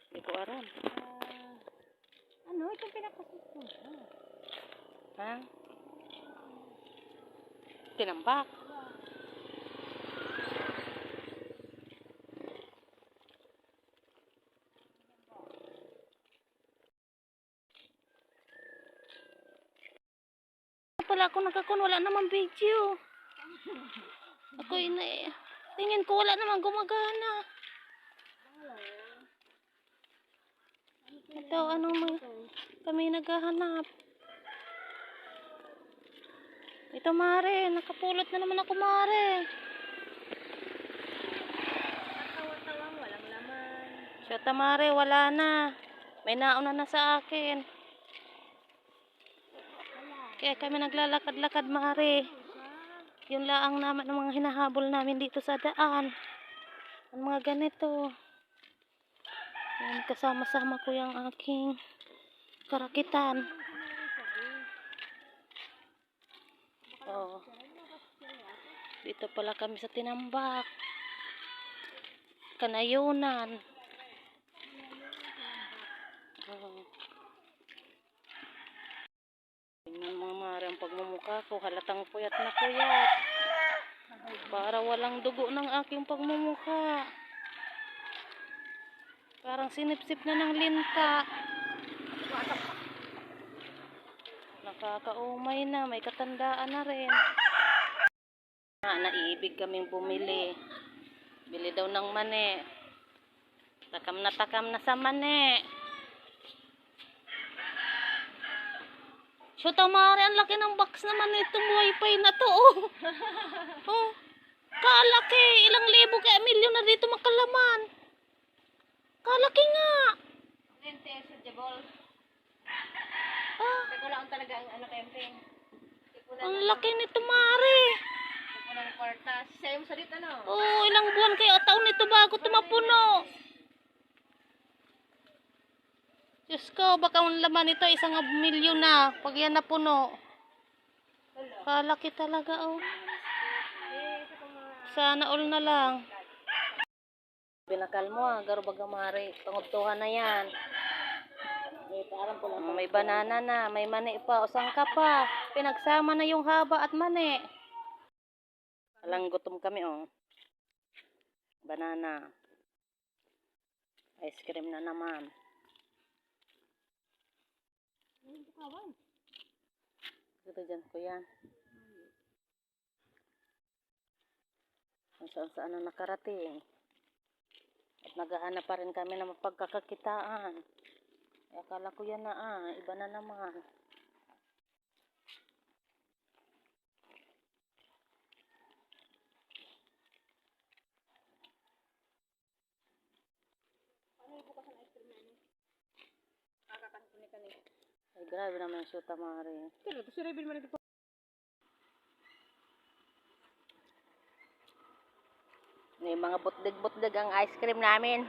Hindi ko aram. Ano? Itong pinakasit ko. Ha? Tinambak. Pala ako nagkakon, wala naman video. Ako tingin ko wala naman gumagana. Ito, kami naghahanap. Ito mare, nakapulot na naman ako mare. Tawa-tawang walang laman. Siyata mare, wala na. May nauna na sa akin. Kaya kami naglalakad-lakad mare. Yung laang naman ng mga hinahabol namin dito sa daan. Ang mga ganito. Yan, kasama-sama ko yung aking karakitan. Oh. Dito pala kami sa Tinambak. Kanayunan. Oh. Tingnan mga mare ang pagmumukha ko. Halatang puyat na puyat. Para walang dugo ng aking pagmumukha. Parang sinipsip na ng linta. Nakakaumay na. May katandaan na rin. Naibig kaming bumili. Bili daw ng mani. Takam na sa mani. So tamari, ang laki ng box naman itong wifi na to. Oh. Oh. Kalaki. Ilang libo kaya milyon na dito makalaman. Kalaki nga. Ah. Teko lang talaga ang ano camping. Ang laki nito mare. Teko lang kwartas. Sa'yo mo salit ano? Oh, ilang buwan kayo taon nito bago ito mapuno. Diyos ko, baka ang laman nito 1,000,000 na pag yan napuno. Kalaki talaga oh. Sana all na lang. Binakal mo garo baga mare. Pangudtuhan na yan. May banana na, may mani pa, usang ka pa. Pinagsama na yung haba at mani. Alang gutom kami oh. Banana. Ice cream na naman. Ito dyan ko yan. Saan na nakarating. At naghahanap pa rin kami ng mapagkakakitaan. Akala ko yan na iba na naman. Ay, grabe naman yung shoota mare. Pero ito si Rebel man ito. May mga butdig-butdig ang ice cream namin.